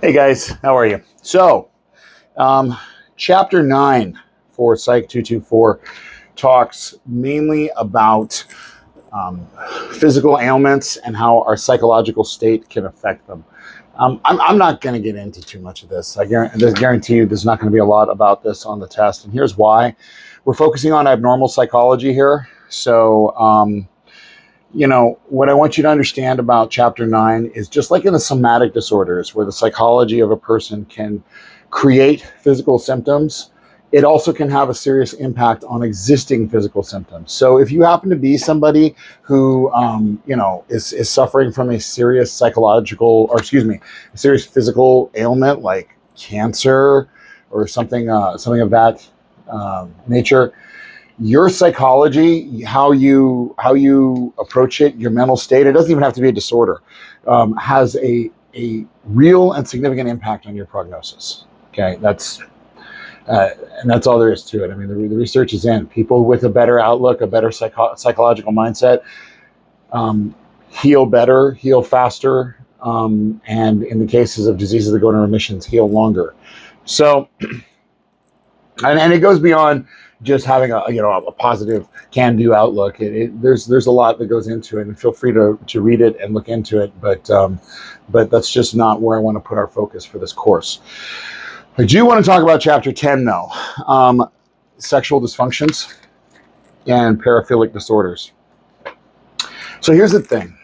Hey guys, how are you? So, chapter 9 for Psych 224 talks mainly about physical ailments and how our psychological state can affect them. I'm not going to get into too much of this. I guarantee you there's not going to be a lot about this on the test. And here's why. We're focusing on abnormal psychology here. So, what I want you to understand about chapter 9 is just like in the somatic disorders, where the psychology of a person can create physical symptoms, it also can have a serious impact on existing physical symptoms. So if you happen to be somebody who, is suffering from a serious psychological, or excuse me, a serious physical ailment like cancer or something of that nature, your psychology, how you approach it, your mental state, it doesn't even have to be a disorder, has a real and significant impact on your prognosis. Okay, and that's all there is to it. I mean, the research is in. People with a better outlook, a better psychological mindset, heal better, heal faster, and in the cases of diseases that go into remissions, heal longer. So, and it goes beyond just having a positive can-do outlook. There's a lot that goes into it, and feel free to read it and look into it. But that's just not where I want to put our focus for this course. I do want to talk about chapter 10 though, sexual dysfunctions and paraphilic disorders. So here's the thing.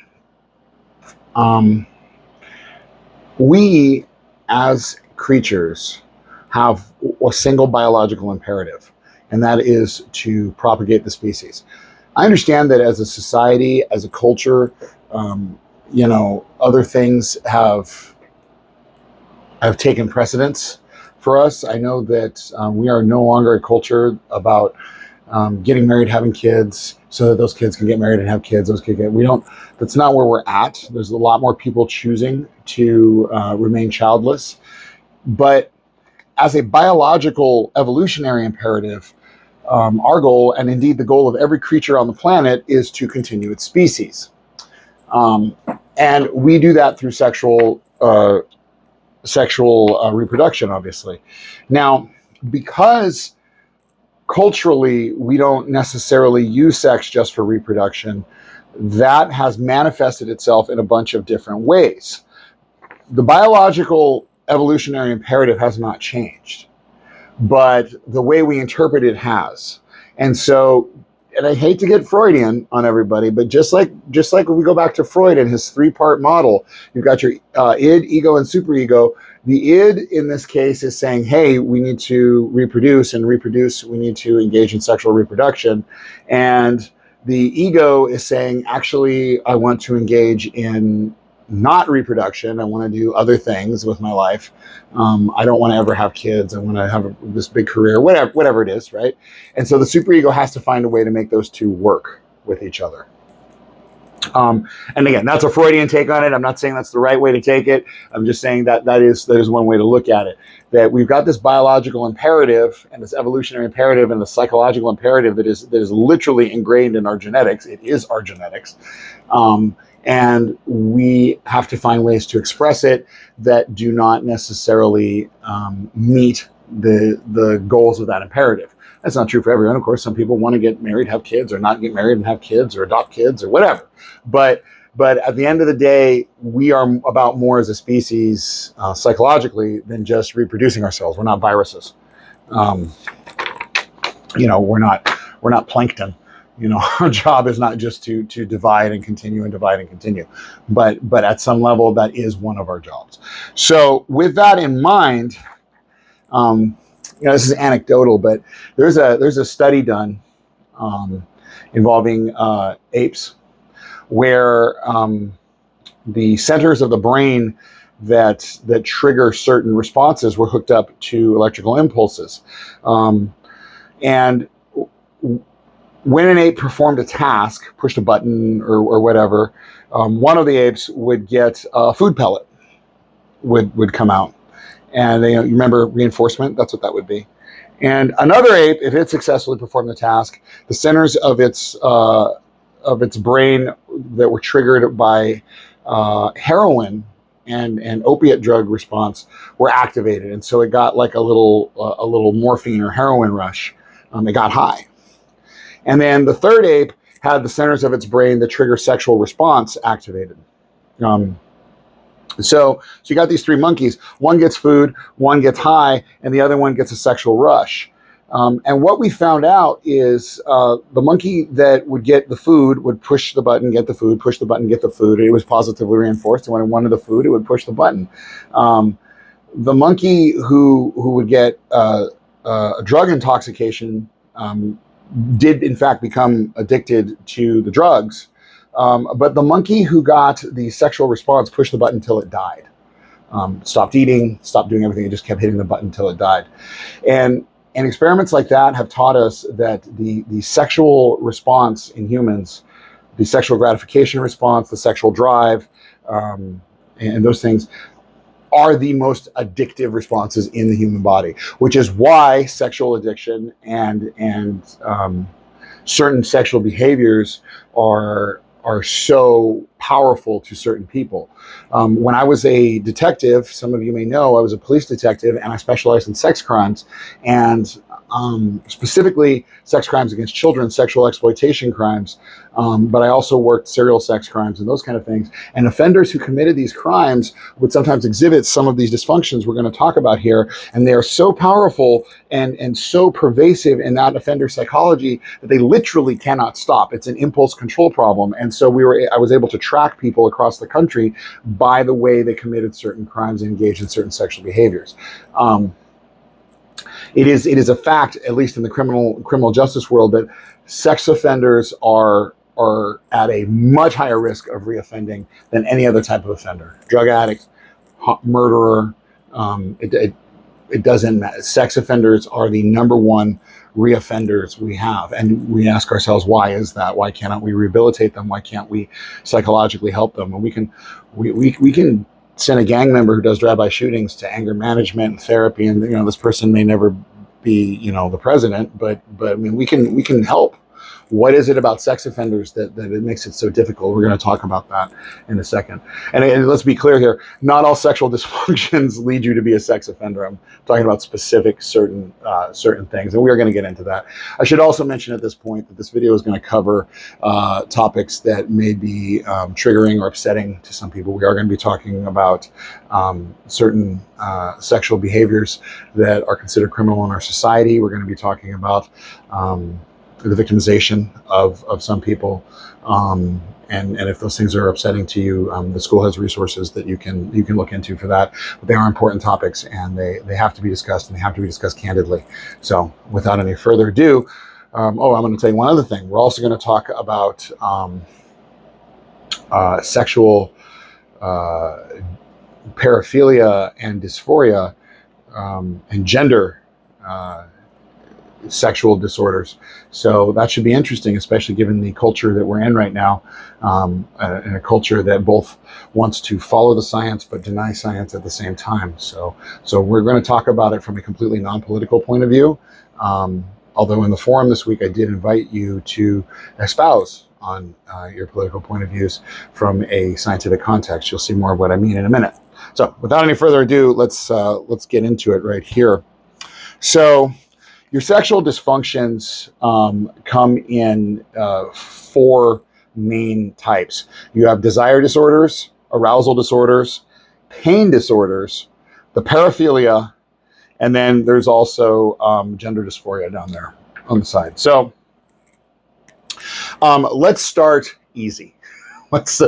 We as creatures have a single biological imperative, and that is to propagate the species. I understand that as a society, as a culture, other things have taken precedence for us. I know that we are no longer a culture about getting married, having kids, so that those kids can get married and have kids. That's not where we're at. There's a lot more people choosing to remain childless. But as a biological evolutionary imperative, our goal, and indeed the goal of every creature on the planet, is to continue its species. And we do that through sexual reproduction, obviously. Now, because culturally we don't necessarily use sex just for reproduction, that has manifested itself in a bunch of different ways. The biological evolutionary imperative has not changed, but the way we interpret it has. And so, and I hate to get Freudian on everybody, but just like when we go back to Freud and his three-part model, you've got your id, ego, and superego. The id in this case is saying, hey, we need to reproduce, we need to engage in sexual reproduction. And the ego is saying, actually, I want to engage in not reproduction. I want to do other things with my life. I don't want to ever have kids. I want to have this big career, whatever it is, right? And so the superego has to find a way to make those two work with each other. And again, that's a Freudian take on it. I'm not saying that's the right way to take it. I'm just saying that is one way to look at it. That we've got this biological imperative and this evolutionary imperative and the psychological imperative that is literally ingrained in our genetics. It is our genetics. And we have to find ways to express it that do not necessarily meet the goals of that imperative. That's not true for everyone. Of course, some people want to get married, have kids, or not get married and have kids, or adopt kids, or whatever. But at the end of the day, we are about more as a species psychologically than just reproducing ourselves. We're not viruses. We're not plankton. Our job is not just to divide and continue and divide and continue, but at some level that is one of our jobs. So with that in mind, this is anecdotal, but there's a study done involving apes, where the centers of the brain that trigger certain responses were hooked up to electrical impulses, and when an ape performed a task, pushed a button or whatever, one of the apes would get a food pellet would come out. And you remember reinforcement? That's what that would be. And another ape, if it successfully performed the task, the centers of its brain that were triggered by heroin and opiate drug response were activated, and so it got like a little morphine or heroin rush. It got high, and then the third ape had the centers of its brain that trigger sexual response activated. So you got these three monkeys. One gets food, one gets high, and the other one gets a sexual rush. And what we found out is the monkey that would get the food would push the button, get the food, push the button, get the food. It was positively reinforced. And when it wanted the food, it would push the button. The monkey who would get a drug intoxication did, in fact, become addicted to the drugs. But the monkey who got the sexual response pushed the button until it died. Stopped eating, stopped doing everything, it just kept hitting the button until it died. And experiments like that have taught us that the sexual response in humans, the sexual gratification response, the sexual drive, and those things are the most addictive responses in the human body, which is why sexual addiction and certain sexual behaviors are so powerful to certain people. When I was a detective, some of you may know, I was a police detective, and I specialized in sex crimes, and specifically sex crimes against children, sexual exploitation crimes, but I also worked serial sex crimes and those kind of things. And offenders who committed these crimes would sometimes exhibit some of these dysfunctions we're going to talk about here, and they are so powerful and so pervasive in that offender psychology that they literally cannot stop. It's an impulse control problem. And so I was able to track people across the country by the way they committed certain crimes and engaged in certain sexual behaviors. It is a fact, at least in the criminal justice world, that sex offenders are at a much higher risk of reoffending than any other type of offender. Drug addict, murderer, it doesn't matter. Sex offenders are the number one reoffenders we have, and we ask ourselves, why is that? Why cannot we rehabilitate them? Why can't we psychologically help them? And we can send a gang member who does drive-by shootings to anger management and therapy, and this person may never be the president, but I mean we can help. What is it about sex offenders that it makes it so difficult? We're going to talk about that in a second. And let's be clear here, not all sexual dysfunctions lead you to be a sex offender. I'm talking about specific certain things, and we are going to get into that. I should also mention at this point that this video is going to cover topics that may be triggering or upsetting to some people. We are going to be talking about certain sexual behaviors that are considered criminal in our society. We're going to be talking about the victimization of some people, and if those things are upsetting to you, the school has resources that you can look into for that. But they are important topics, and they have to be discussed, and they have to be discussed candidly. So without any further ado, I'm going to tell you one other thing. We're also going to talk about sexual paraphilia and dysphoria, and gender sexual disorders. So that should be interesting, especially given the culture that we're in right now, in a culture that both wants to follow the science but deny science at the same time. So we're going to talk about it from a completely non-political point of view. Although in the forum this week, I did invite you to espouse on your political point of views from a scientific context. You'll see more of what I mean in a minute. So without any further ado, let's get into it right here. So your sexual dysfunctions come in four main types. You have desire disorders, arousal disorders, pain disorders, the paraphilia, and then there's also gender dysphoria down there on the side. So let's start easy. Let's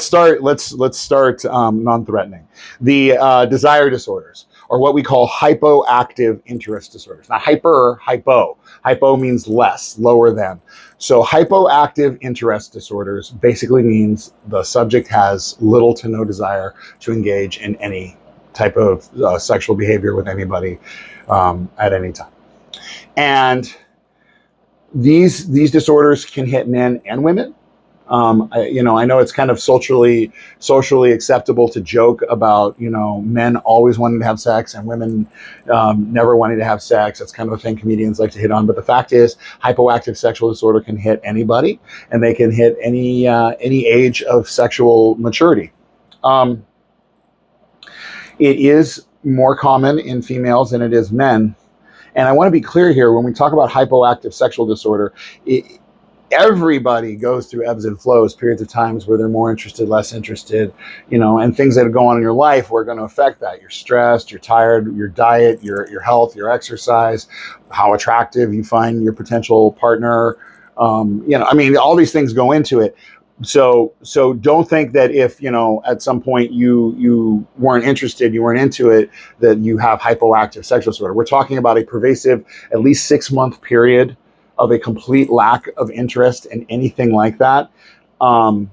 start non-threatening. The desire disorders, or what we call hypoactive interest disorders. Not hyper, hypo. Hypo means less, lower than. So hypoactive interest disorders basically means the subject has little to no desire to engage in any type of sexual behavior with anybody at any time. And these disorders can hit men and women. I know it's kind of socially acceptable to joke about, men always wanting to have sex and women never wanting to have sex. That's kind of a thing comedians like to hit on. But the fact is, hypoactive sexual disorder can hit anybody, and they can hit any age of sexual maturity. It is more common in females than it is men. And I want to be clear here, when we talk about hypoactive sexual disorder, everybody goes through ebbs and flows, periods of times where they're more interested, less interested, and things that go on in your life are going to affect that. You're stressed, you're tired, your diet, your health, your exercise, how attractive you find your potential partner. All these things go into it. So don't think that if, at some point you weren't interested, you weren't into it, that you have hypoactive sexual disorder. We're talking about a pervasive, at least 6-month period of a complete lack of interest in anything like that. And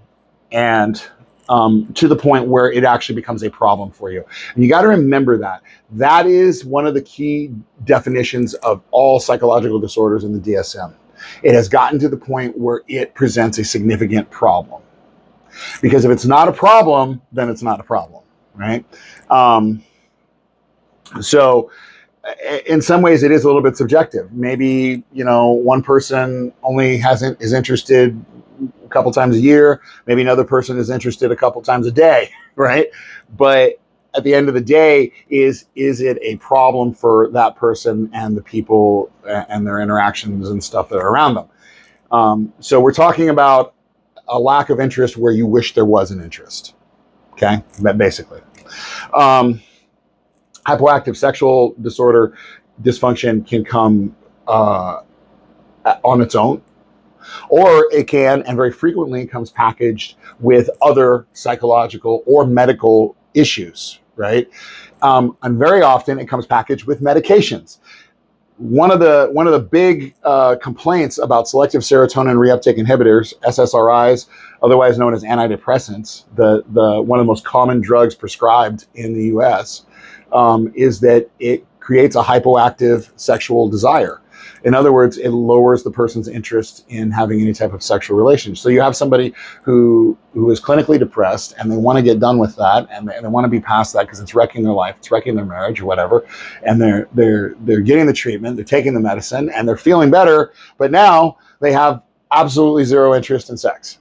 to the point where it actually becomes a problem for you. And you got to remember that. That is one of the key definitions of all psychological disorders in the DSM. It has gotten to the point where it presents a significant problem. Because if it's not a problem, then it's not a problem, right? So in some ways it is a little bit subjective. Maybe, one person only is interested a couple times a year. Maybe another person is interested a couple times a day, right? But at the end of the day, is it a problem for that person and the people and their interactions and stuff that are around them? So we're talking about a lack of interest where you wish there was an interest. Okay, that basically. Hypoactive sexual disorder dysfunction can come on its own, or it can, and very frequently comes packaged with other psychological or medical issues, right? And very often it comes packaged with medications. One of the big complaints about selective serotonin reuptake inhibitors, SSRIs, otherwise known as antidepressants, the one of the most common drugs prescribed in the U.S., is that it creates a hypoactive sexual desire. In other words, it lowers the person's interest in having any type of sexual relationship. So you have somebody who is clinically depressed and they want to get done with that, and they want to be past that because it's wrecking their life, it's wrecking their marriage or whatever. And they're getting the treatment, they're taking the medicine, and they're feeling better. But now they have absolutely zero interest in sex.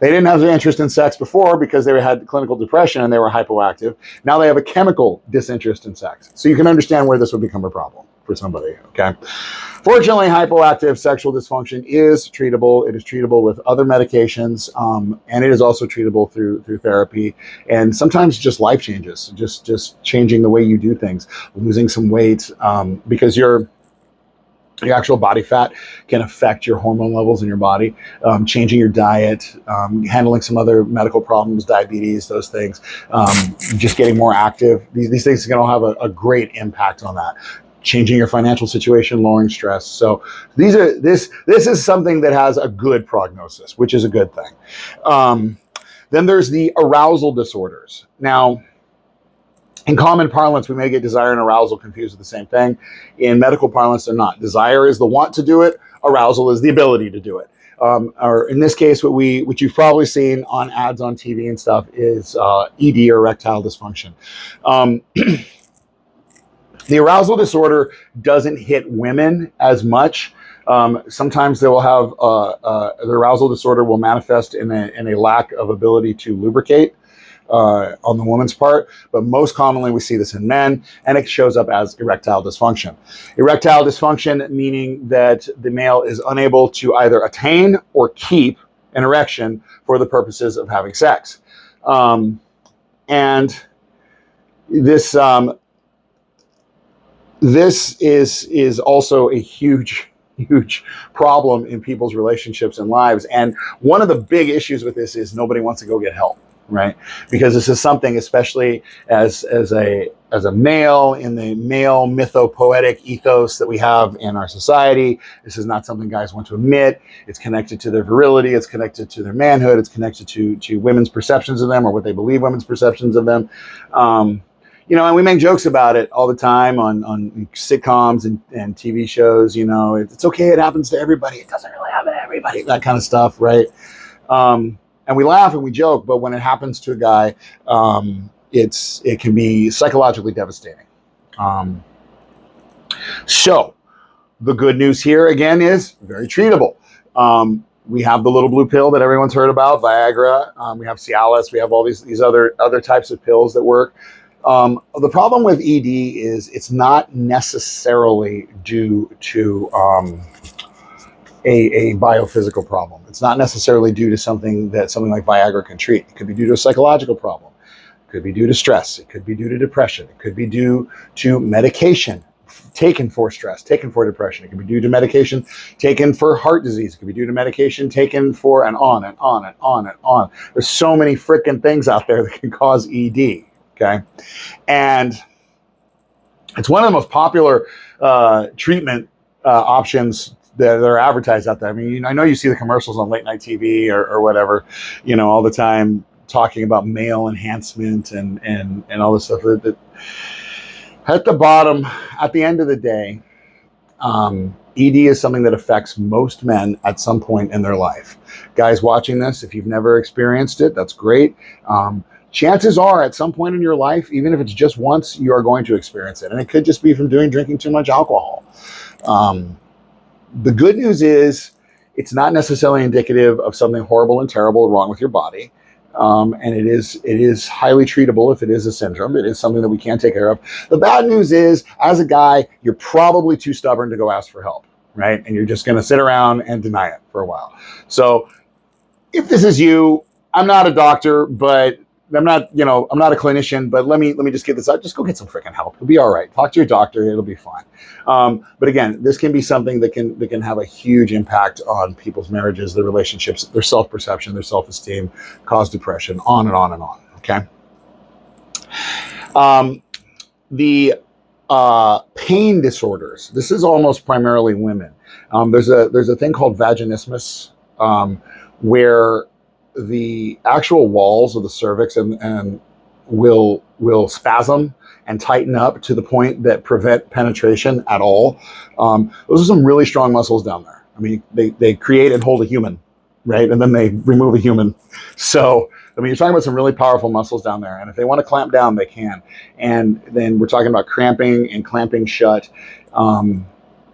They didn't have their interest in sex before because they had clinical depression and they were hypoactive. Now they have a chemical disinterest in sex. So you can understand where this would become a problem for somebody, okay? Fortunately, hypoactive sexual dysfunction is treatable. It is treatable with other medications, and it is also treatable through therapy, and sometimes just life changes, just changing the way you do things, losing some weight, because your actual body fat can affect your hormone levels in your body, changing your diet, handling some other medical problems, diabetes, those things, just getting more active. These things can all have a great impact on that. Changing your financial situation, lowering stress. So this is something that has a good prognosis, which is a good thing. Then there's the arousal disorders. Now, in common parlance, we may get desire and arousal confused with the same thing. In medical parlance, they're not. Desire is the want to do it. Arousal is the ability to do it. Or in this case, what you've probably seen on ads on TV and stuff is ED, or erectile dysfunction. The arousal disorder doesn't hit women as much. Sometimes they will have the arousal disorder will manifest in a lack of ability to lubricate on the woman's part, but most commonly we see this in men, and it shows up as erectile dysfunction. Erectile dysfunction meaning that the male is unable to either attain or keep an erection for the purposes of having sex. And this is also a huge problem in people's relationships and lives. And one of the big issues with this is nobody wants to go get help, right? Because this is something, especially as a male, in the male mythopoetic ethos that we have in our society, this is not something guys want to admit. It's connected to their virility, it's connected to their manhood, it's connected to women's perceptions of them, or what they believe women's perceptions of them. And we make jokes about it all the time on sitcoms and TV shows. It's okay, it happens to everybody. It doesn't really happen to everybody, that kind of stuff, right? And we laugh and we joke, but when it happens to a guy, it can be psychologically devastating. So the good news here, again, is very treatable. We have the little blue pill that everyone's heard about, Viagra. We have Cialis. We have all these other types of pills that work. The problem with ED is it's not necessarily due to a biophysical problem. It's not necessarily due to something like Viagra can treat. It could be due to a psychological problem. It could be due to stress. It could be due to depression. It could be due to medication taken for stress, taken for depression. It could be due to medication taken for heart disease. It could be due to medication taken for, and on and on and on and on. There's so many freaking things out there that can cause ED, okay? And it's one of the most popular treatment options that are advertised out there. I mean, I know you see the commercials on late night TV or whatever, all the time talking about male enhancement and all this stuff. That at the bottom, at the end of the day, ED is something that affects most men at some point in their life. Guys watching this, if you've never experienced it, that's great. Chances are at some point in your life, even if it's just once, you are going to experience it. And it could just be from drinking too much alcohol. The good news is it's not necessarily indicative of something horrible and terrible wrong with your body. And it is highly treatable if it is a syndrome. It is something that we can take care of. The bad news is, as a guy, you're probably too stubborn to go ask for help, right? And you're just going to sit around and deny it for a while. So if this is you, I'm not a doctor, but I'm not a clinician, but let me just get this out. Just go get some freaking help. You'll be all right. Talk to your doctor. It'll be fine. But again, this can be something that can have a huge impact on people's marriages, their relationships, their self-perception, their self-esteem, cause depression, on and on and on. Okay. The pain disorders. This is almost primarily women. There's a thing called vaginismus, where the actual walls of the cervix and will spasm and tighten up to the point that prevent penetration at all. Those are some really strong muscles down there. I mean, they create and hold a human, right? And then they remove a human. So, I mean, you're talking about some really powerful muscles down there. And if they want to clamp down, they can. And then we're talking about cramping and clamping shut.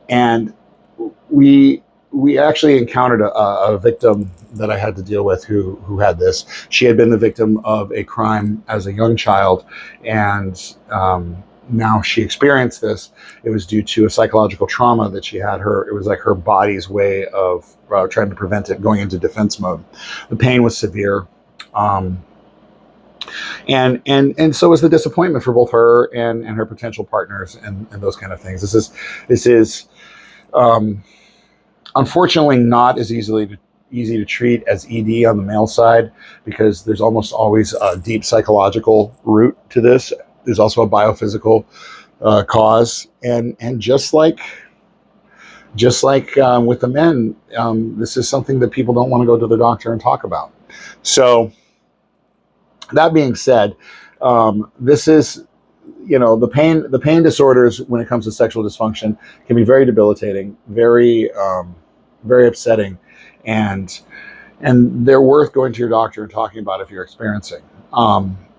And we actually encountered a victim that I had to deal with who had this. She had been the victim of a crime as a young child, and now she experienced this. It was due to a psychological trauma that she had. It was like her body's way of trying to prevent it going into defense mode. The pain was severe. And so was the disappointment for both her and her potential partners and those kind of things. This is unfortunately not as easy to treat as ED on the male side, because there's almost always a deep psychological root to this. There's also a biophysical cause, and just like with the men, this is something that people don't want to go to the doctor and talk about. So that being said, this is, the pain disorders when it comes to sexual dysfunction can be very debilitating, very upsetting, and they're worth going to your doctor and talking about if you're experiencing.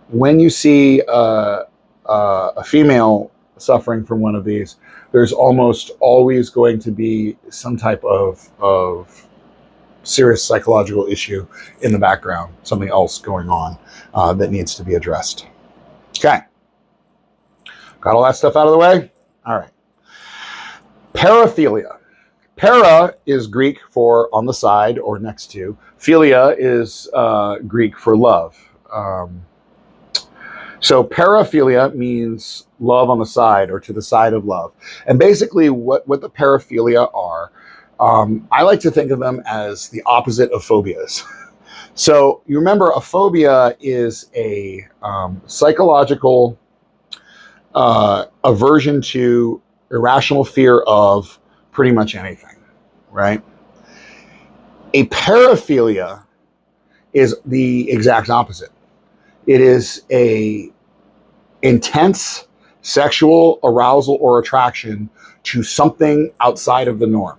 When you see a female suffering from one of these, there's almost always going to be some type of serious psychological issue in the background, something else going on that needs to be addressed. Okay. Got all that stuff out of the way? All right. Paraphilia. Para is Greek for on the side or next to. Philia is Greek for love. So paraphilia means love on the side or to the side of love. And basically what the paraphilia are, I like to think of them as the opposite of phobias. So you remember, a phobia is a psychological aversion to, irrational fear of pretty much anything, right? A paraphilia is the exact opposite. It is a intense sexual arousal or attraction to something outside of the norm.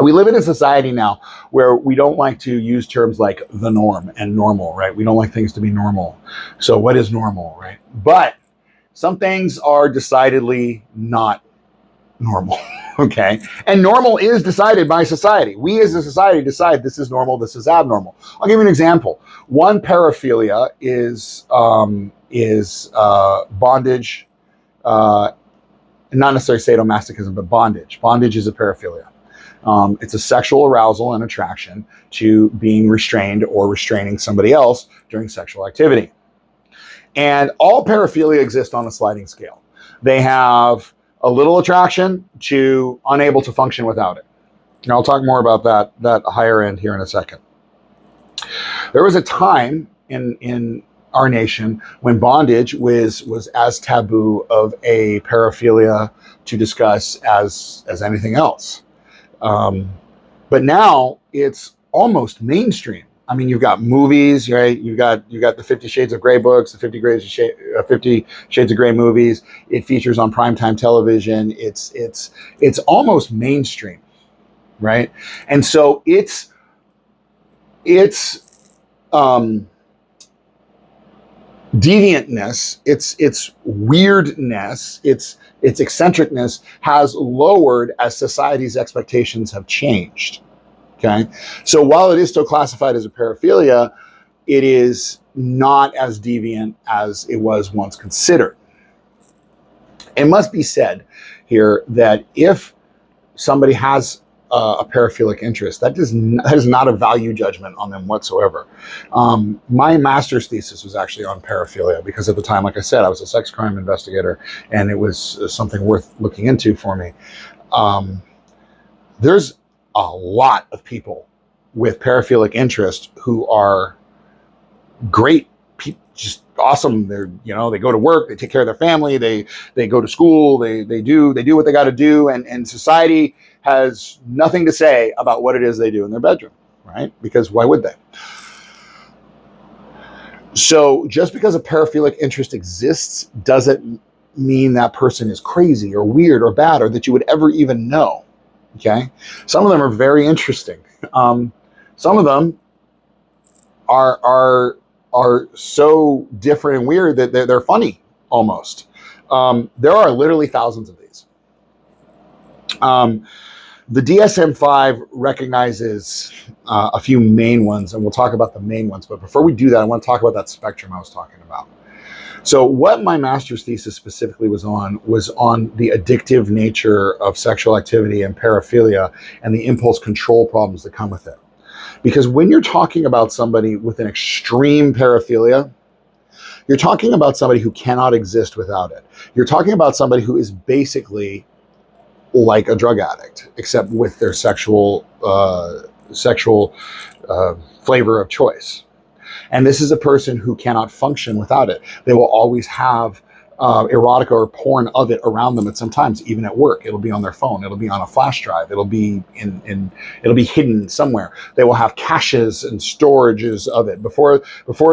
We live in a society now where we don't like to use terms like the norm and normal, right? We don't like things to be normal. So what is normal, right? But some things are decidedly not normal, okay? And normal is decided by society. We as a society decide this is normal, this is abnormal. I'll give you an example. One paraphilia is is bondage, not necessarily sadomasochism, but bondage. Bondage is a paraphilia. It's a sexual arousal and attraction to being restrained or restraining somebody else during sexual activity. And all paraphilia exist on a sliding scale. They have a little attraction to unable to function without it. And I'll talk more about that higher end here in a second. There was a time in our nation when bondage was as taboo of a paraphilia to discuss as anything else. But now it's almost mainstream. I mean, you've got movies, right? You've got the 50 Shades of Grey books, the 50 Shades of Grey movies. It features on primetime television. It's almost mainstream, right? And so it's deviantness, its weirdness, its eccentricness has lowered as society's expectations have changed. Okay, so while it is still classified as a paraphilia, it is not as deviant as it was once considered. It must be said here that if somebody has a paraphilic interest, that is not a value judgment on them whatsoever. My master's thesis was actually on paraphilia because at the time, like I said, I was a sex crime investigator and it was something worth looking into for me. There's a lot of people with paraphilic interest who are great, just awesome. They're, they go to work, they take care of their family, they go to school, they do what they got to do, and society has nothing to say about what it is they do in their bedroom, right? Because why would they? So just because a paraphilic interest exists doesn't mean that person is crazy or weird or bad or that you would ever even know. Okay, some of them are very interesting. Some of them are so different and weird that they're funny almost. There are literally thousands of these. The DSM-5 recognizes a few main ones, and we'll talk about the main ones. But before we do that, I want to talk about that spectrum I was talking about. So what my master's thesis specifically was on the addictive nature of sexual activity and paraphilia and the impulse control problems that come with it. Because when you're talking about somebody with an extreme paraphilia, you're talking about somebody who cannot exist without it. You're talking about somebody who is basically like a drug addict, except with their sexual flavor of choice. And this is a person who cannot function without it. They will always have erotica or porn of it around them at some times, even at work. It'll be on their phone. It'll be on a flash drive. It'll be it'll be hidden somewhere. They will have caches and storages of it. Before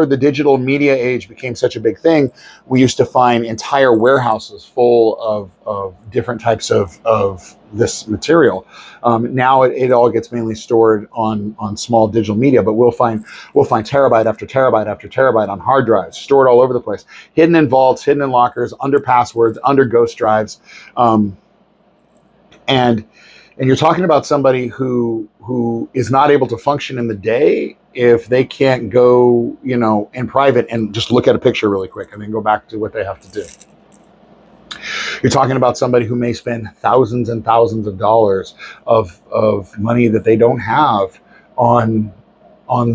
the digital media age became such a big thing, we used to find entire warehouses full of different types of this material. Now it all gets mainly stored on small digital media, but we'll find terabyte after terabyte after terabyte on hard drives, stored all over the place, hidden in vaults, hidden in lockers, under passwords, under ghost drives, and you're talking about somebody who is not able to function in the day if they can't go, in private and just look at a picture really quick and then go back to what they have to do. You're talking about somebody who may spend thousands and thousands of dollars of money that they don't have on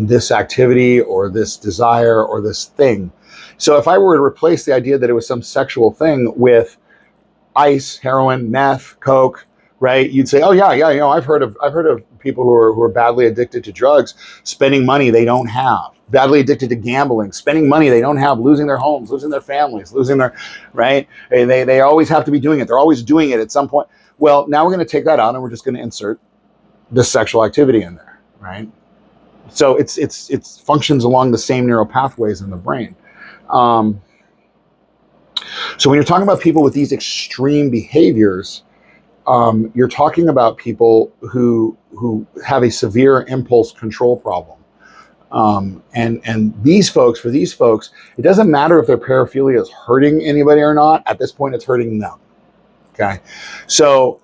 this activity or this desire or this thing. So if I were to replace the idea that it was some sexual thing with ice, heroin, meth, coke, right? You'd say, oh yeah, I've heard of people who are badly addicted to drugs, spending money they don't have, badly addicted to gambling, spending money they don't have, losing their homes, losing their families, losing their, right? They always have to be doing it. They're always doing it at some point. Well, now we're going to take that out and we're just going to insert this sexual activity in there, right? So it's functions along the same neural pathways in the brain. So when you're talking about people with these extreme behaviors, you're talking about people who have a severe impulse control problem. And for these folks, it doesn't matter if their paraphilia is hurting anybody or not. At this point, it's hurting them. Okay. So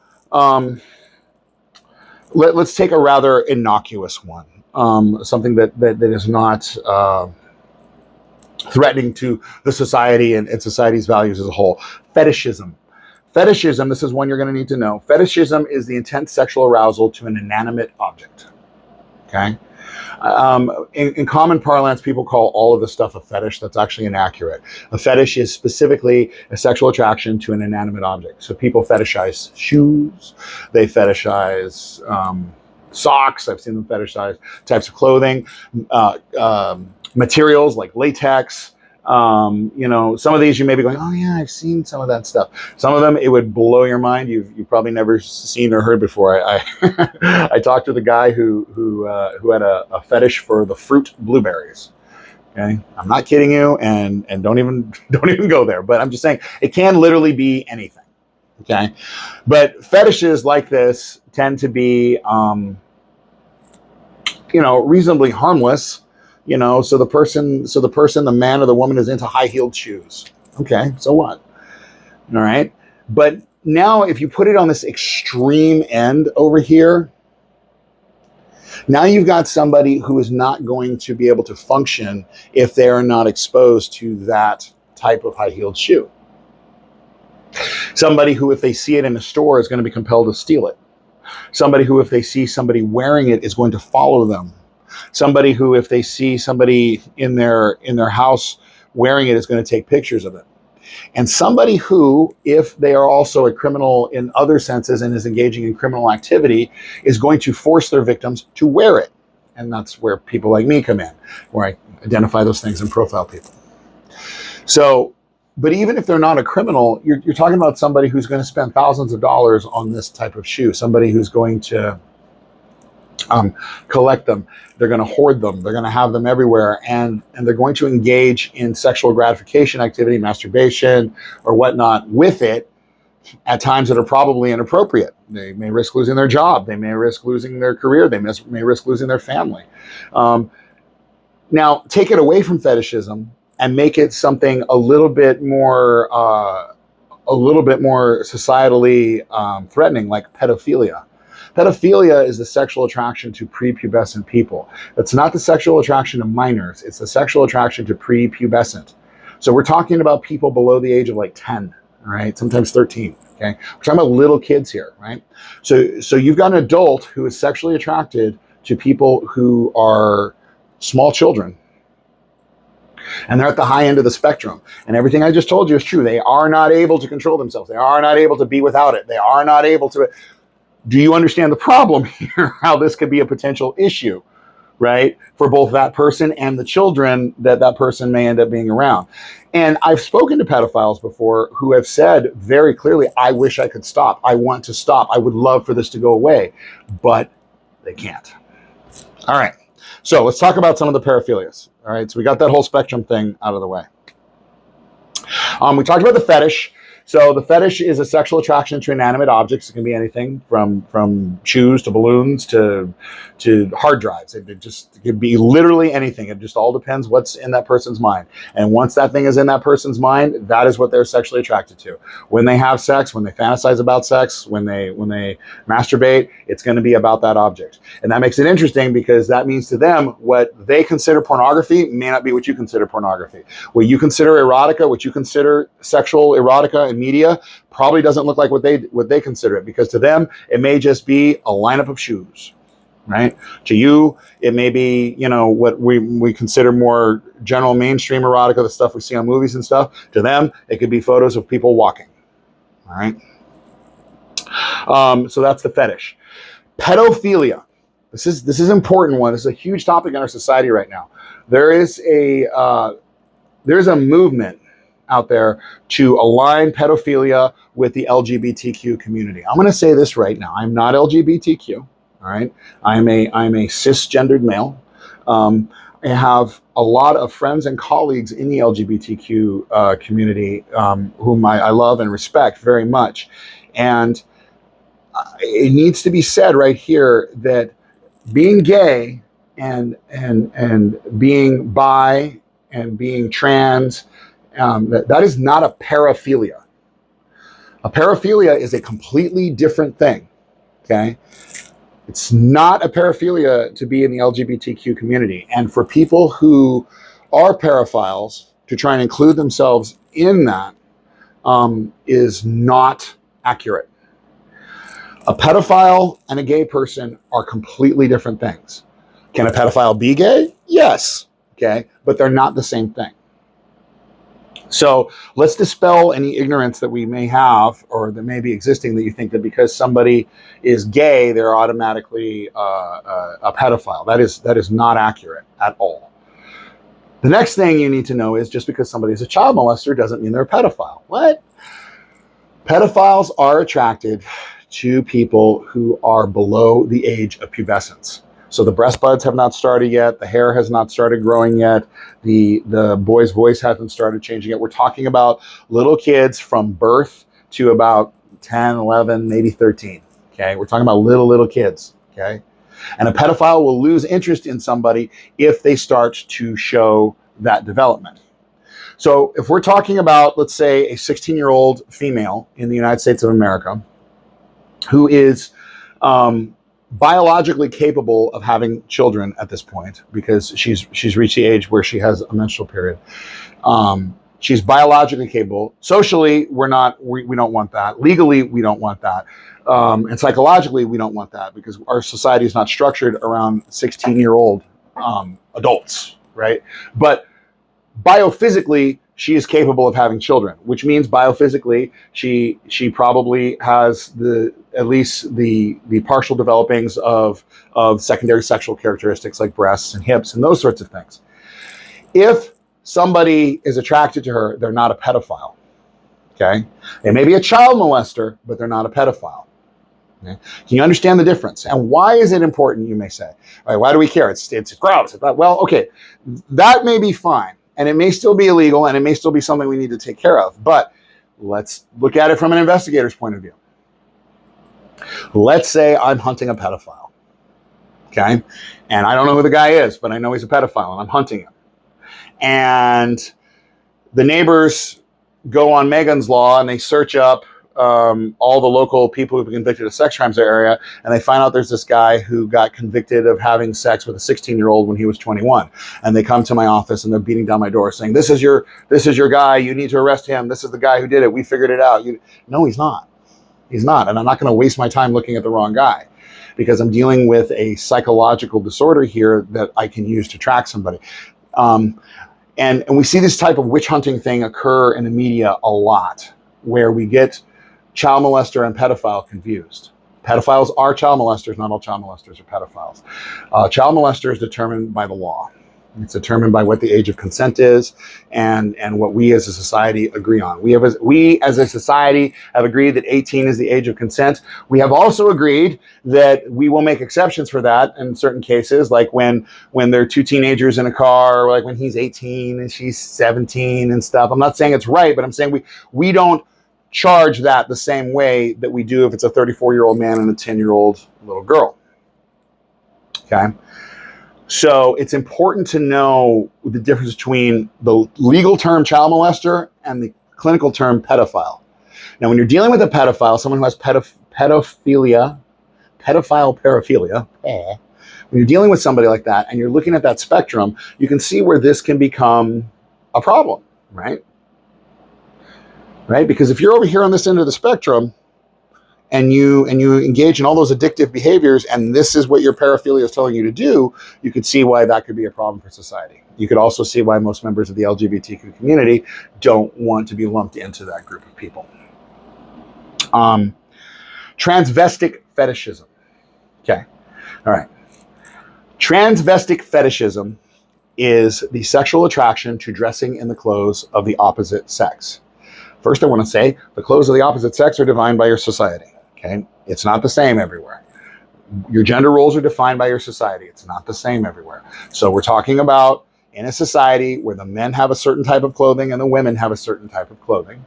let's take a rather innocuous one. Something that is not threatening to the society and society's values as a whole. Fetishism. Fetishism, this is one you're going to need to know. Fetishism is the intense sexual arousal to an inanimate object. Okay? In common parlance, people call all of this stuff a fetish. That's actually inaccurate. A fetish is specifically a sexual attraction to an inanimate object. So people fetishize shoes. They fetishize socks. I've seen them fetishize types of clothing, materials like latex. You know, some of these you may be going, oh yeah, I've seen some of that stuff. Some of them, it would blow your mind. You've probably never seen or heard before. I talked to the guy who had a fetish for the fruit blueberries. Okay, I'm not kidding you, and don't even go there. But I'm just saying it can literally be anything. Okay, but fetishes like this tend to be, you know, reasonably harmless. You know, so the person, the man or the woman is into high-heeled shoes. Okay, so what? All right. But now if you put it on this extreme end over here, now you've got somebody who is not going to be able to function if they are not exposed to that type of high-heeled shoe. Somebody who, if they see it in a store, is going to be compelled to steal it. Somebody who, if they see somebody wearing it, is going to follow them. Somebody who, if they see somebody in their house wearing it, is going to take pictures of it. And somebody who, if they are also a criminal in other senses and is engaging in criminal activity, is going to force their victims to wear it. And that's where people like me come in, where I identify those things and profile people. So, but even if they're not a criminal, you're talking about somebody who's going to spend thousands of dollars on this type of shoe, somebody who's going to collect them. They're going to hoard them. They're going to have them everywhere, and they're going to engage in sexual gratification activity, masturbation, or whatnot with it at times that are probably inappropriate. They may risk losing their job. They may risk losing their career. They may risk losing their family. Now, take it away from fetishism and make it something a little bit more societally threatening, like pedophilia. Pedophilia is the sexual attraction to prepubescent people. It's not the sexual attraction to minors. It's the sexual attraction to prepubescent. So we're talking about people below the age of like 10, all right? Sometimes 13, okay? We're talking about little kids here, right? So you've got an adult who is sexually attracted to people who are small children. And they're at the high end of the spectrum. And everything I just told you is true. They are not able to control themselves. They are not able to be without it. They are not able to... Do you understand the problem here? How this could be a potential issue, right? For both that person and the children that person may end up being around. And I've spoken to pedophiles before who have said very clearly, I wish I could stop. I want to stop. I would love for this to go away, but they can't. All right. So let's talk about some of the paraphilias. All right. So we got that whole spectrum thing out of the way. We talked about the fetish. So the fetish is a sexual attraction to inanimate objects. It can be anything from shoes to balloons to hard drives. It could be literally anything. It just all depends what's in that person's mind. And once that thing is in that person's mind, that is what they're sexually attracted to. When they have sex, when they fantasize about sex, when they masturbate, it's going to be about that object. And that makes it interesting because that means to them what they consider pornography may not be what you consider pornography. What you consider erotica, what you consider sexual erotica in media, probably doesn't look like what they consider it, because to them it may just be a lineup of shoes, right? To you it may be, you know, what we consider more general mainstream erotica, the stuff we see on movies and stuff. To them it could be photos of people walking. All right. So that's the fetish. Pedophilia. This is an important one. This is a huge topic in our society right now. There's a movement out there to align pedophilia with the LGBTQ community. I'm going to say this right now. I'm not LGBTQ. All right. I'm a cisgendered male. I have a lot of friends and colleagues in the LGBTQ community whom I love and respect very much. And it needs to be said right here that being gay and being bi and being trans, that is not a paraphilia. A paraphilia is a completely different thing, okay? It's not a paraphilia to be in the LGBTQ community. And for people who are paraphiles to try and include themselves in that is not accurate. A pedophile and a gay person are completely different things. Can a pedophile be gay? Yes. Okay, but they're not the same thing. So let's dispel any ignorance that we may have or that may be existing, that you think that because somebody is gay, they're automatically a pedophile. That is not accurate at all. The next thing you need to know is just because somebody is a child molester doesn't mean they're a pedophile. What? Pedophiles are attracted to people who are below the age of pubescence. So the breast buds have not started yet. The hair has not started growing yet. The boy's voice hasn't started changing yet. We're talking about little kids from birth to about 10, 11, maybe 13. Okay, we're talking about little kids. Okay, and a pedophile will lose interest in somebody if they start to show that development. So if we're talking about, let's say, a 16-year-old female in the United States of America who is biologically capable of having children at this point, because she's reached the age where she has a menstrual period. She's biologically capable. Socially, we don't want that. Legally, we don't want that. And psychologically, we don't want that, because our society is not structured around 16-year-old adults, right? But biophysically, she is capable of having children, which means biophysically she probably has at least the partial developings of secondary sexual characteristics like breasts and hips and those sorts of things. If somebody is attracted to her, they're not a pedophile. Okay, they may be a child molester, but they're not a pedophile. Okay? Can you understand the difference? And why is it important, you may say? All right, why do we care? It's gross. Well, okay, that may be fine. And it may still be illegal, and it may still be something we need to take care of. But let's look at it from an investigator's point of view. Let's say I'm hunting a pedophile, okay? And I don't know who the guy is, but I know he's a pedophile, and I'm hunting him. And the neighbors go on Megan's Law, and they search up all the local people who've been convicted of sex crimes in their area, and they find out there's this guy who got convicted of having sex with a 16-year-old when he was 21. And they come to my office and they're beating down my door saying, this is your guy, you need to arrest him, this is the guy who did it, we figured it out. No, he's not. He's not. And I'm not going to waste my time looking at the wrong guy, because I'm dealing with a psychological disorder here that I can use to track somebody. And we see this type of witch hunting thing occur in the media a lot, where we get child molester and pedophile confused. Pedophiles are child molesters. Not all child molesters are pedophiles. Child molester is determined by the law. It's determined by what the age of consent is, and what we as a society agree on. We as a society have agreed that 18 is the age of consent. We have also agreed that we will make exceptions for that in certain cases, like when there are two teenagers in a car, or like when he's 18 and she's 17 and stuff. I'm not saying it's right, but I'm saying we don't charge that the same way that we do if it's a 34-year-old man and a 10-year-old little girl. Okay? So it's important to know the difference between the legal term child molester and the clinical term pedophile. Now, when you're dealing with a pedophile, someone who has pedophilia, pedophile paraphilia, when you're dealing with somebody like that and you're looking at that spectrum, you can see where this can become a problem, right? Right? Because if you're over here on this end of the spectrum and you engage in all those addictive behaviors, and this is what your paraphilia is telling you to do, you could see why that could be a problem for society. You could also see why most members of the LGBTQ community don't want to be lumped into that group of people. Transvestic fetishism. Okay. All right. Transvestic fetishism is the sexual attraction to dressing in the clothes of the opposite sex. First, I want to say the clothes of the opposite sex are defined by your society. Okay, it's not the same everywhere. Your gender roles are defined by your society. It's not the same everywhere. So we're talking about in a society where the men have a certain type of clothing and the women have a certain type of clothing,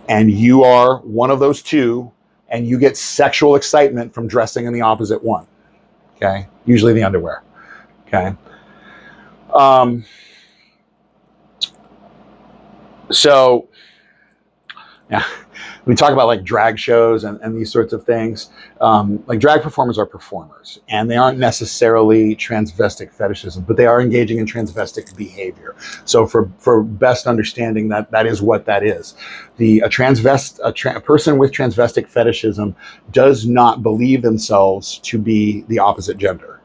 and you are one of those two, and you get sexual excitement from dressing in the opposite one. Okay, usually the underwear. Okay. So Yeah, we talk about like drag shows and these sorts of things. Like drag performers are performers, and they aren't necessarily transvestic fetishism, but they are engaging in transvestic behavior. So for best understanding, that is what that is. A person with transvestic fetishism does not believe themselves to be the opposite gender.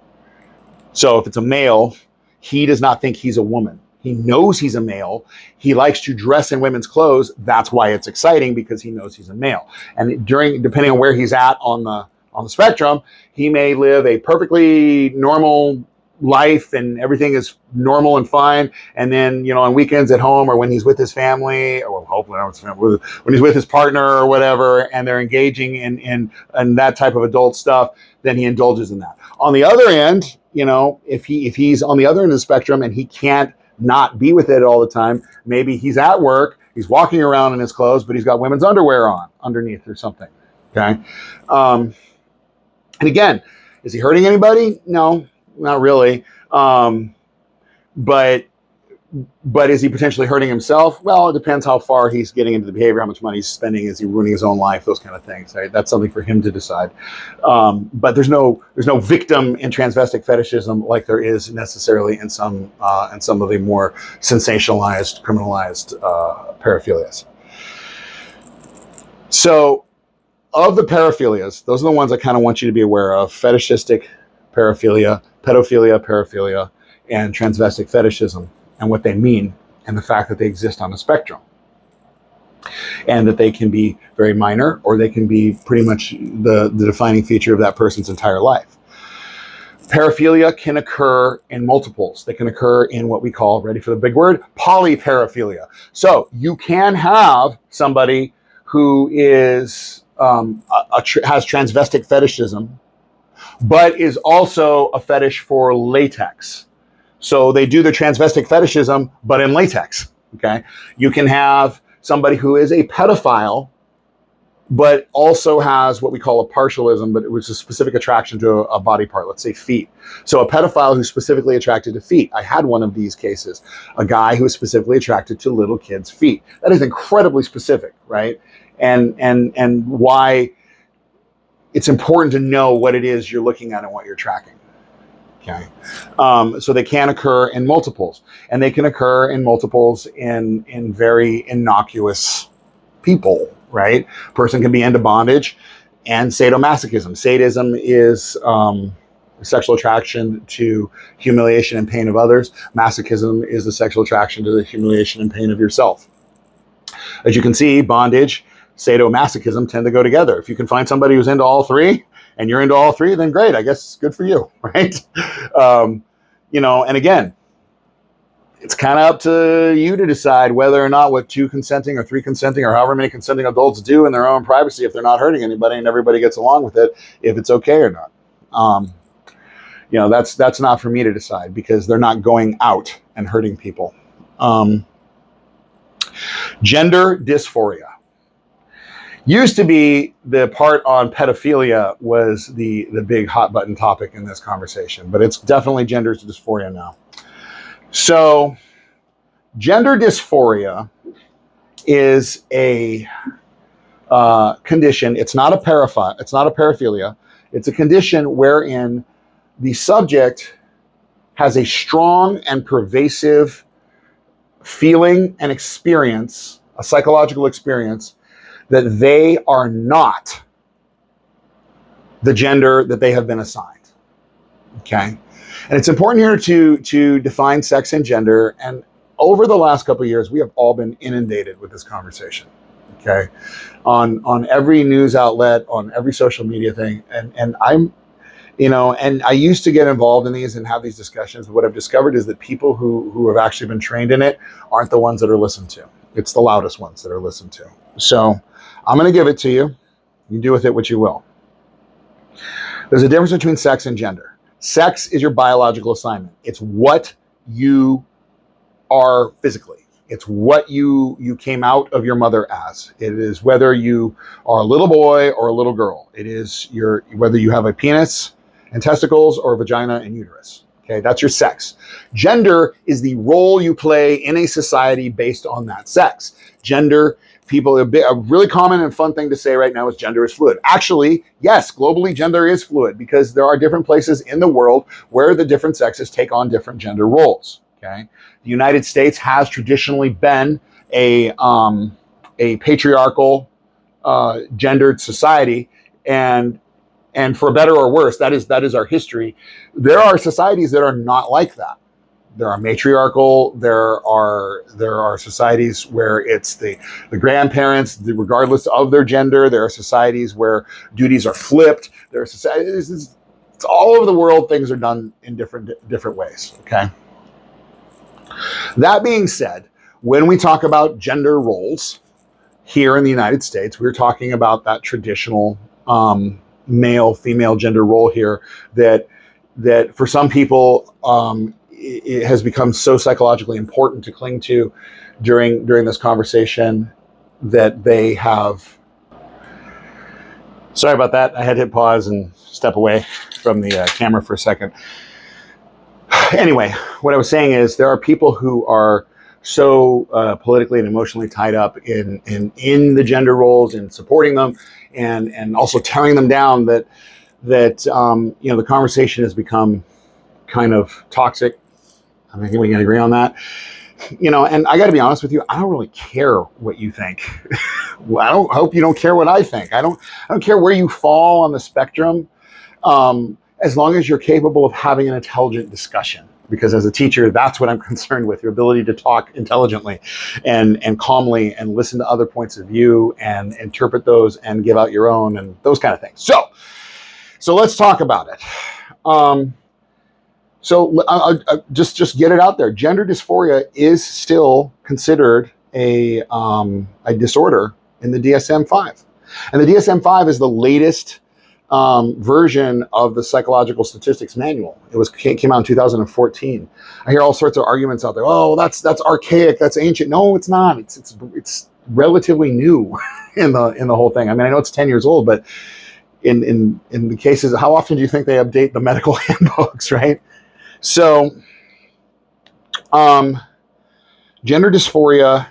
So if it's a male, he does not think he's a woman. He knows he's a male. He likes to dress in women's clothes. That's why it's exciting, because he knows he's a male. And depending on where he's at on the spectrum, he may live a perfectly normal life and everything is normal and fine. And then, on weekends at home, or when he's with his family, or hopefully not with his family, when he's with his partner or whatever, and they're engaging in that type of adult stuff, then he indulges in that. On the other end, if he's on the other end of the spectrum and he can't not be with it all the time, maybe he's at work, he's walking around in his clothes, but he's got women's underwear on underneath or something. Okay. And again, is he hurting anybody? No, not really. But is he potentially hurting himself? Well, it depends how far he's getting into the behavior, how much money he's spending, is he ruining his own life, those kind of things. Right? That's something for him to decide. But there's no victim in transvestic fetishism like there is necessarily in some of the more sensationalized, criminalized paraphilias. So, of the paraphilias, those are the ones I kind of want you to be aware of: fetishistic paraphilia, paraphilia, and transvestic fetishism, and what they mean, and the fact that they exist on a spectrum, and that they can be very minor, or they can be pretty much the defining feature of that person's entire life. Paraphilia can occur in multiples. They can occur in what we call, ready for the big word, polyparaphilia. So you can have somebody who is has transvestic fetishism, but is also a fetish for latex. So they do their transvestic fetishism, but in latex. Okay. You can have somebody who is a pedophile, but also has what we call a partialism, but it was a specific attraction to a body part, let's say feet. So a pedophile who's specifically attracted to feet. I had one of these cases, a guy who was specifically attracted to little kids' feet. That is incredibly specific, right? And why it's important to know what it is you're looking at and what you're tracking. Okay. So they can occur in multiples, and they can occur in multiples in very innocuous people, right? A person can be into bondage and sadomasochism. Sadism is sexual attraction to humiliation and pain of others. Masochism is the sexual attraction to the humiliation and pain of yourself. As you can see, bondage, sadomasochism tend to go together. If you can find somebody who's into all three, and you're into all three, then great. I guess good for you, right? And again, it's kind of up to you to decide whether or not what 2 consenting or 3 consenting or however many consenting adults do in their own privacy, if they're not hurting anybody and everybody gets along with it, if it's okay or not. That's not for me to decide, because they're not going out and hurting people. Gender dysphoria. Used to be the part on pedophilia was the big hot button topic in this conversation, but it's definitely gender dysphoria now. So gender dysphoria is a condition. It's not a paraphilia. It's a condition wherein the subject has a strong and pervasive feeling and experience, a psychological experience, that they are not the gender that they have been assigned. Okay? And it's important here to define sex and gender. And over the last couple of years, we have all been inundated with this conversation. Okay? On every news outlet, on every social media thing. And I'm, and I used to get involved in these and have these discussions. But what I've discovered is that people who have actually been trained in it aren't the ones that are listened to. It's the loudest ones that are listened to. So I'm going to give it to you. You do with it what you will. There's a difference between sex and gender. Sex is your biological assignment. It's what you are physically. It's what you came out of your mother as. It is whether you are a little boy or a little girl. It is whether you have a penis and testicles or a vagina and uterus. Okay, that's your sex. Gender is the role you play in a society based on that sex. Gender A really common and fun thing to say right now is gender is fluid. Actually, yes, globally gender is fluid because there are different places in the world where the different sexes take on different gender roles. Okay, the United States has traditionally been a patriarchal, gendered society, and for better or worse, that is our history. There are societies that are not like that. There are matriarchal. There are societies where it's the grandparents, regardless of their gender. There are societies where duties are flipped. There are societies. It's all over the world. Things are done in different ways. Okay. That being said, when we talk about gender roles here in the United States, we're talking about that traditional male-female gender role here that for some people it has become so psychologically important to cling to during this conversation that they have. Sorry about that. I had to hit pause and step away from the camera for a second. Anyway, what I was saying is there are people who are so politically and emotionally tied up in the gender roles and supporting them and also tearing them down that the conversation has become kind of toxic. I think we can agree on that. And I got to be honest with you, I don't really care what you think. I hope you don't care what I think. I don't care where you fall on the spectrum, as long as you're capable of having an intelligent discussion. Because as a teacher, that's what I'm concerned with, your ability to talk intelligently and calmly and listen to other points of view and interpret those and give out your own and those kind of things. So let's talk about it. So I'll just get it out there. Gender dysphoria is still considered a disorder in the DSM-5. And the DSM-5 is the latest version of the Psychological Statistics Manual. It came out in 2014. I hear all sorts of arguments out there. Oh, that's archaic. That's ancient. No, it's not. It's relatively new in the whole thing. I mean, I know it's 10 years old, but in the cases, how often do you think they update the medical handbooks, right? So, gender dysphoria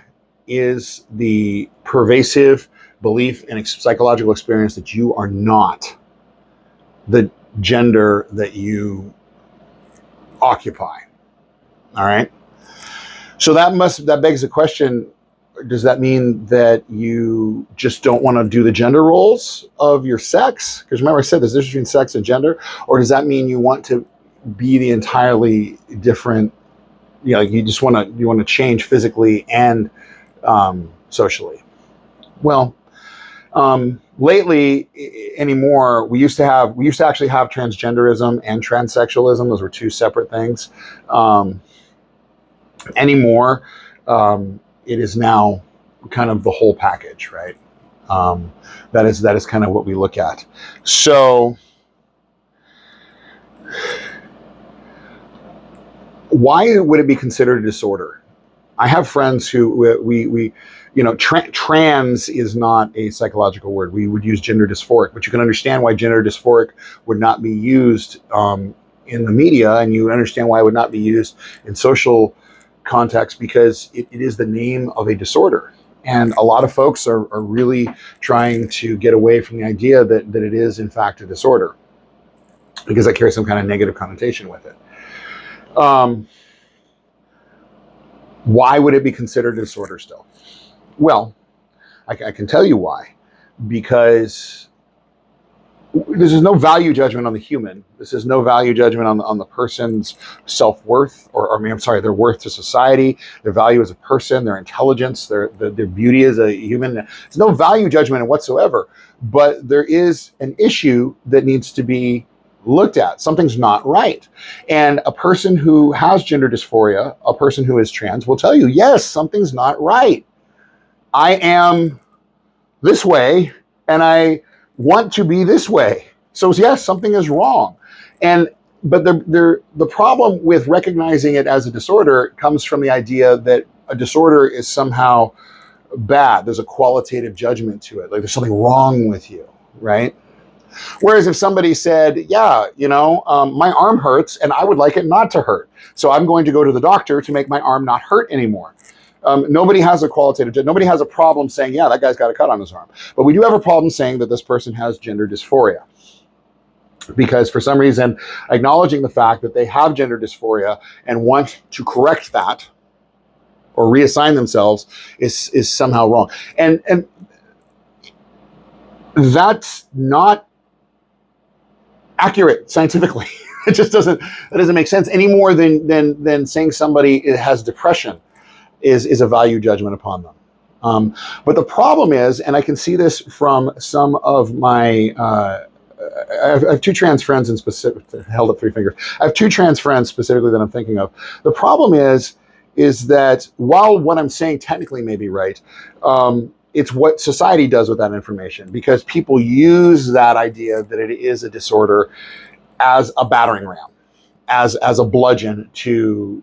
is the pervasive belief and psychological experience that you are not the gender that you occupy. All right. So that begs the question, does that mean that you just don't want to do the gender roles of your sex? Because remember I said there's a difference between sex and gender. Or does that mean you want to be the entirely different, you just want to change physically and socially? Well, lately anymore, we used to actually have transgenderism and transsexualism. Those were two separate things. Anymore, it is now kind of the whole package, right? That is kind of what we look at. So why would it be considered a disorder? I have friends who we trans is not a psychological word. We would use gender dysphoric, but you can understand why gender dysphoric would not be used in the media, and you understand why it would not be used in social context, because it is the name of a disorder. And a lot of folks are really trying to get away from the idea that it is in fact a disorder, because that carries some kind of negative connotation with it. Why would it be considered a disorder still? Well, I can tell you why. Because this is no value judgment on the human. This is no value judgment on the person's self-worth, their worth to society, their value as a person, their intelligence, their beauty as a human. There's no value judgment whatsoever. But there is an issue that needs to be looked at. Something's not right. And a person who has gender dysphoria, a person who is trans, will tell you, yes, something's not right. I am this way and I want to be this way. So yes, something is wrong. But the problem with recognizing it as a disorder comes from the idea that a disorder is somehow bad. There's a qualitative judgment to it. Like there's something wrong with you, right? Whereas if somebody said, yeah, my arm hurts and I would like it not to hurt, so I'm going to go to the doctor to make my arm not hurt anymore. Nobody has a qualitative, nobody has a problem saying, yeah, that guy's got a cut on his arm. But we do have a problem saying that this person has gender dysphoria. Because for some reason, acknowledging the fact that they have gender dysphoria and want to correct that or reassign themselves is somehow wrong. And that's not accurate scientifically. It just doesn't make sense any more than saying somebody has depression is a value judgment upon them. But the problem is, and I can see this from some of my I have two trans friends in specific, held up three fingers. I have two trans friends specifically that I'm thinking of. The problem is that while what I'm saying technically may be right, it's what society does with that information, because people use that idea that it is a disorder as a battering ram, as a bludgeon to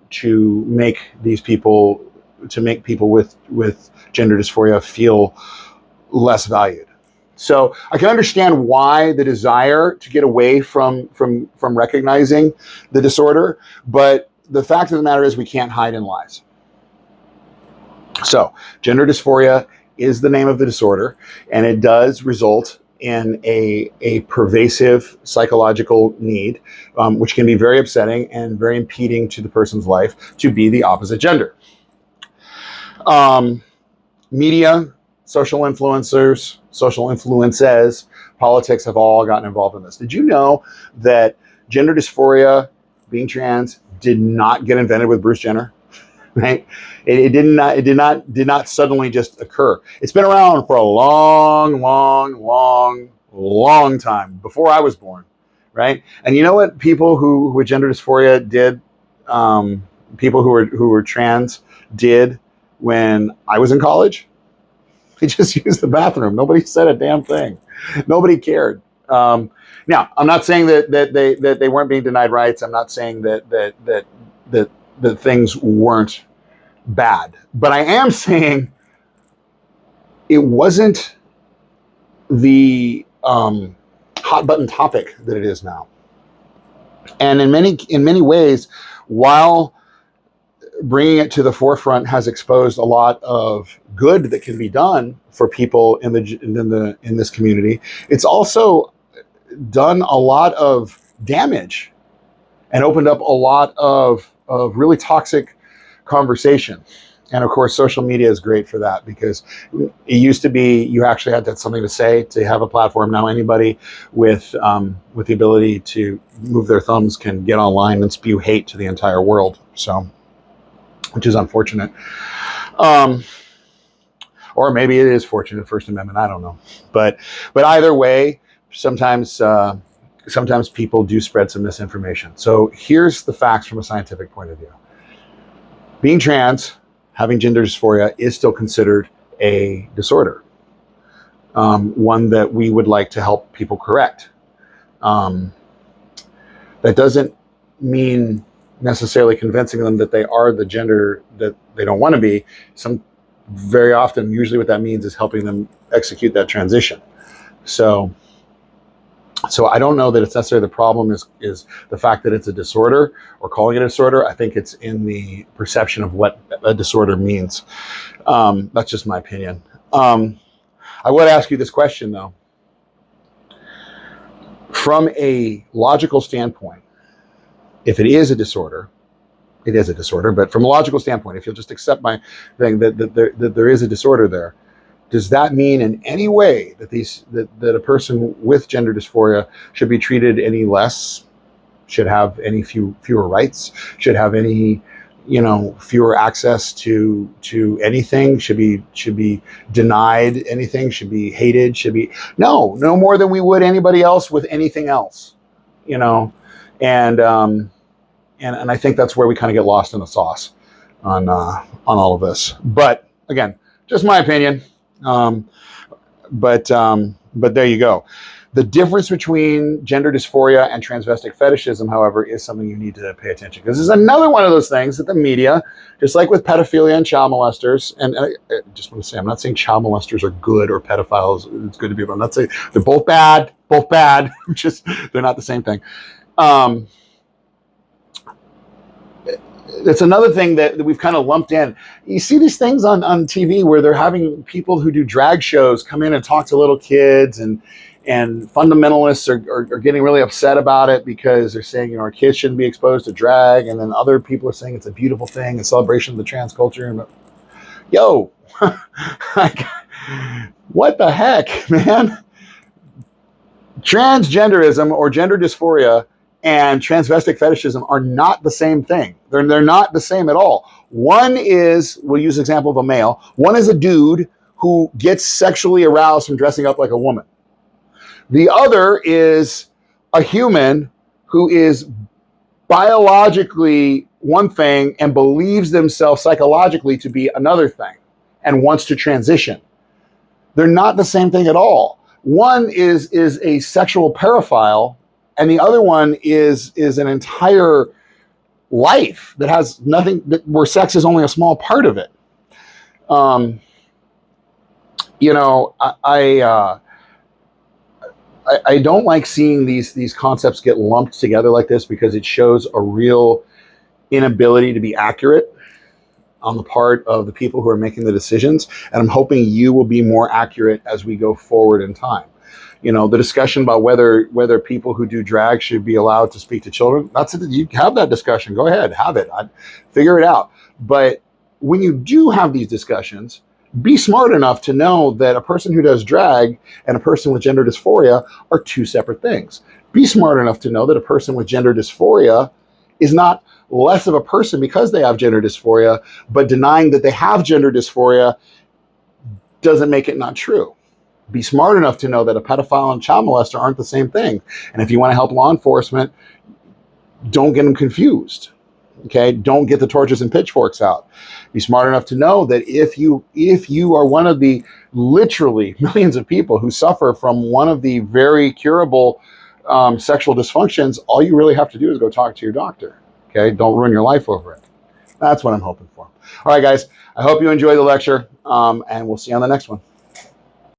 make these people, to make people with gender dysphoria feel less valued. So I can understand why the desire to get away from recognizing the disorder, but the fact of the matter is we can't hide in lies. So gender dysphoria is the name of the disorder, and it does result in a pervasive psychological need, which can be very upsetting and very impeding to the person's life to be the opposite gender. Media, social influencers, social influences, politics have all gotten involved in this. Did you know that gender dysphoria, being trans, did not get invented with Bruce Jenner? Right? It did not suddenly just occur. It's been around for a long time, before I was born, right? And you know what people who with gender dysphoria did, people who were trans did when I was in college? They just used the bathroom. Nobody said a damn thing. Nobody cared. Now, I'm not saying that they weren't being denied rights. I'm not saying that things weren't bad. But I am saying it wasn't the hot button topic that it is now. And in many ways, while bringing it to the forefront has exposed a lot of good that can be done for people in this community, it's also done a lot of damage and opened up a lot of really toxic conversation. And of course, social media is great for that, because it used to be you actually had to have something to say to have a platform. Now anybody with the ability to move their thumbs can get online and spew hate to the entire world. So, which is unfortunate. Or maybe it is fortunate, First Amendment, I don't know. But either way, sometimes people do spread some misinformation. So here's the facts from a scientific point of view. Being trans, having gender dysphoria, is still considered a disorder. One that we would like to help people correct. That doesn't mean necessarily convincing them that they are the gender that they don't want to be. Very often, usually what that means is helping them execute that transition. So I don't know that it's necessarily the problem is the fact that it's a disorder or calling it a disorder. I think it's in the perception of what a disorder means. That's just my opinion. I would ask you this question, though. From a logical standpoint, if it is a disorder, it is a disorder. But from a logical standpoint, if you'll just accept my thing that there is a disorder there, does that mean in any way that a person with gender dysphoria should be treated any less, should have any fewer rights, should have any fewer access to anything, should be denied anything, should be hated, no more than we would anybody else with anything else, and I think that's where we kind of get lost in the sauce on all of this. But again, just my opinion. But there you go. The difference between gender dysphoria and transvestic fetishism, however, is something you need to pay attention, because this is another one of those things that the media, just like with pedophilia and child molesters, and I just want to say, I'm not saying child molesters are good or pedophiles. It's good to be, but I'm not saying they're both bad. Just they're not the same thing. It's another thing that we've kind of lumped in. You see these things on TV where they're having people who do drag shows come in and talk to little kids, and fundamentalists are getting really upset about it because they're saying, you know, our kids shouldn't be exposed to drag, and then other people are saying it's a beautiful thing, a celebration of the trans culture. And yo, like, what the heck, man? Transgenderism or gender dysphoria and transvestic fetishism are not the same thing. They're not the same at all. One is, we'll use the example of a male, one is a dude who gets sexually aroused from dressing up like a woman. The other is a human who is biologically one thing and believes themselves psychologically to be another thing and wants to transition. They're not the same thing at all. One is a sexual paraphile, and the other one is an entire life that has nothing, where sex is only a small part of it. You know, I don't like seeing these concepts get lumped together like this, because it shows a real inability to be accurate on the part of the people who are making the decisions. And I'm hoping you will be more accurate as we go forward in time. You know, the discussion about whether people who do drag should be allowed to speak to children, that's it. You have that discussion. Go ahead, have it. I'd figure it out. But when you do have these discussions, be smart enough to know that a person who does drag and a person with gender dysphoria are two separate things. Be smart enough to know that a person with gender dysphoria is not less of a person because they have gender dysphoria, but denying that they have gender dysphoria doesn't make it not true. Be smart enough to know that a pedophile and child molester aren't the same thing. And if you want to help law enforcement, don't get them confused. Okay, don't get the torches and pitchforks out. Be smart enough to know that if you are one of the literally millions of people who suffer from one of the very curable sexual dysfunctions, all you really have to do is go talk to your doctor. Okay, don't ruin your life over it. That's what I'm hoping for. All right, guys, I hope you enjoy the lecture, and we'll see you on the next one.